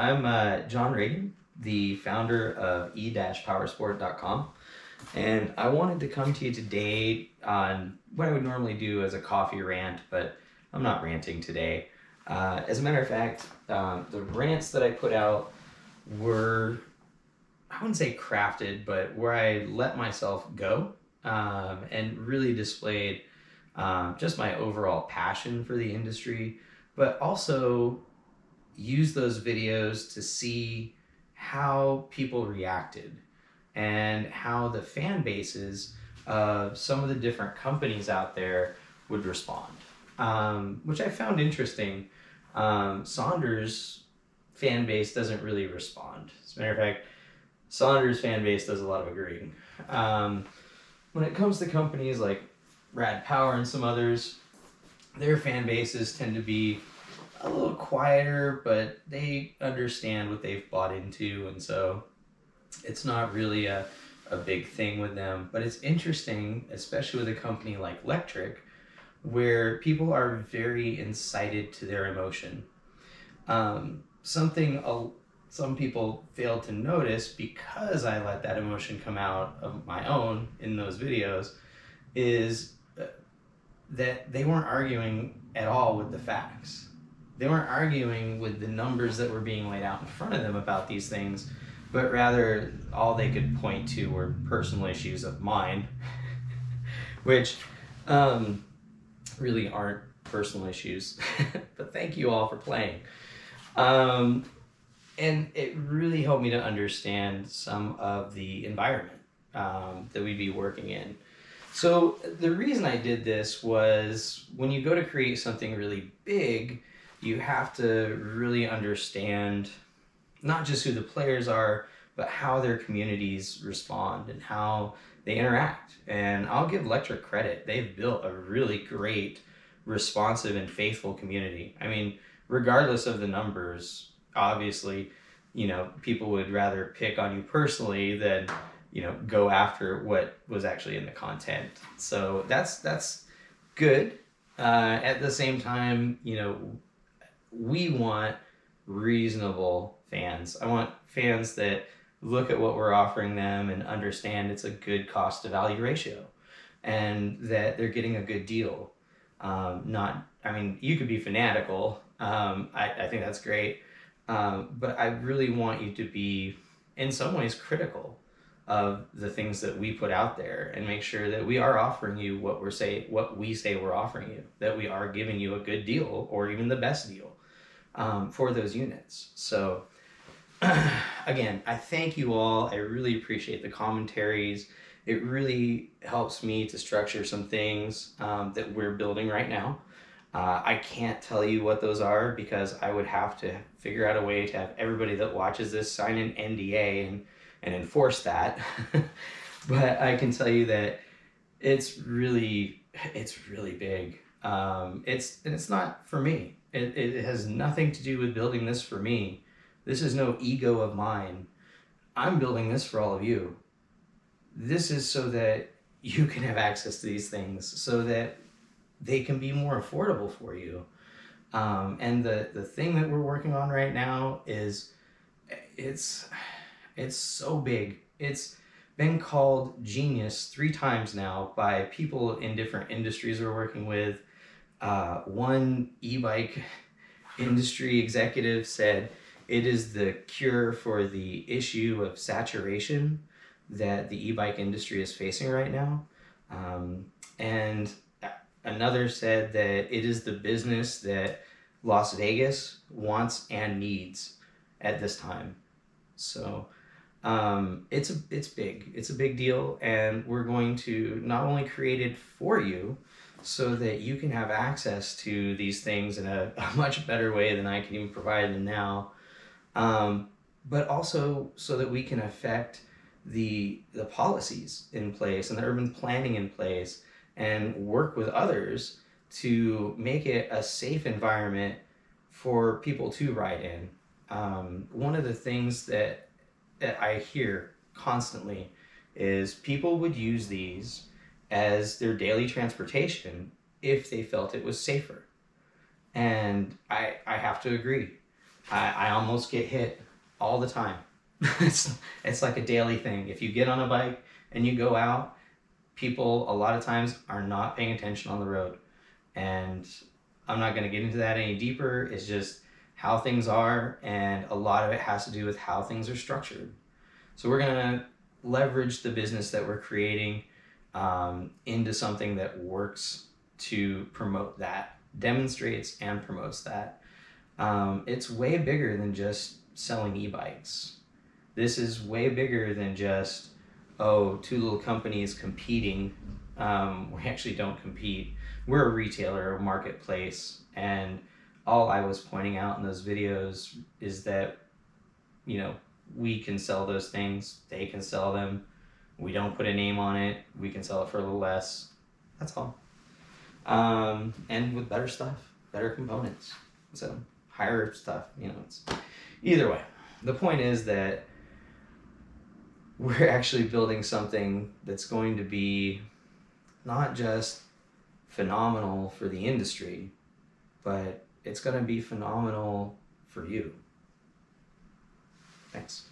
I'm John Reagan, the founder of E-Powersport.com, and I wanted to come to you today on what I would normally do as a coffee rant, but I'm not ranting today. As a matter of fact, the rants that I put out were, I wouldn't say crafted, but where I let myself go and really displayed just my overall passion for the industry, but also use those videos to see how people reacted and how the fan bases of some of the different companies out there would respond, which I found interesting. Saunders' fan base doesn't really respond. As a matter of fact, Saunders' fan base does a lot of agreeing. When it comes to companies like Rad Power and some others, their fan bases tend to be a little quieter, but they understand what they've bought into, and so it's not really a big thing with them. But it's interesting, especially with a company like Electric, where people are very incited to their emotion. Something some people fail to notice, because I let that emotion come out of my own in those videos, is that they weren't arguing at all with the facts. They weren't arguing with the numbers that were being laid out in front of them about these things, but rather all they could point to were personal issues of mine, which really aren't personal issues. But thank you all for playing. And it really helped me to understand some of the environment that we'd be working in. So the reason I did this was, when you go to create something really big, you have to really understand not just who the players are, but how their communities respond and how they interact. And I'll give Electric credit. They've built a really great, responsive and faithful community. I mean, regardless of the numbers, obviously, people would rather pick on you personally than, go after what was actually in the content. So that's good. At the same time, we want reasonable fans. I want fans that look at what we're offering them and understand it's a good cost to value ratio and that they're getting a good deal. You could be fanatical. I think that's great. But I really want you to be, in some ways, critical of the things that we put out there and make sure that we are offering you what we say we're offering you, that we are giving you a good deal or even the best deal for those units. So again, I thank you all. I really appreciate the commentaries. It really helps me to structure some things that we're building right now. I can't tell you what those are, because I would have to figure out a way to have everybody that watches this sign an NDA and enforce that. But I can tell you that it's really big. It's not for me. It has nothing to do with building this for me. This is no ego of mine. I'm building this for all of you. This is so that you can have access to these things, so that they can be more affordable for you. And the thing that we're working on right now is, it's so big. It's been called genius 3 times now by people in different industries we're working with. One e-bike industry executive said it is the cure for the issue of saturation that the e-bike industry is facing right now. And another said that it is the business that Las Vegas wants and needs at this time. So it's big. It's a big deal, and we're going to not only create it for you so that you can have access to these things in a much better way than I can even provide them now, but also so that we can affect the policies in place and the urban planning in place and work with others to make it a safe environment for people to ride in. One of the things that I hear constantly is people would use these as their daily transportation if they felt it was safer. And I have to agree. I almost get hit all the time. It's like a daily thing. If you get on a bike and you go out, people a lot of times are not paying attention on the road. And I'm not going to get into that any deeper. It's just how things are, and a lot of it has to do with how things are structured. So we're going to leverage the business that we're creating into something that works to promote that, demonstrates and promotes that. It's way bigger than just selling e-bikes. This is way bigger than just, oh, two little companies competing. We actually don't compete. We're a retailer, a marketplace, and all I was pointing out in those videos is that, you know, we can sell those things, they can sell them. We don't put a name on it. We can sell it for a little less. That's all. And with better stuff, better components. So higher stuff, you know, it's either way. The point is that we're actually building something that's going to be not just phenomenal for the industry, but it's going to be phenomenal for you. Thanks.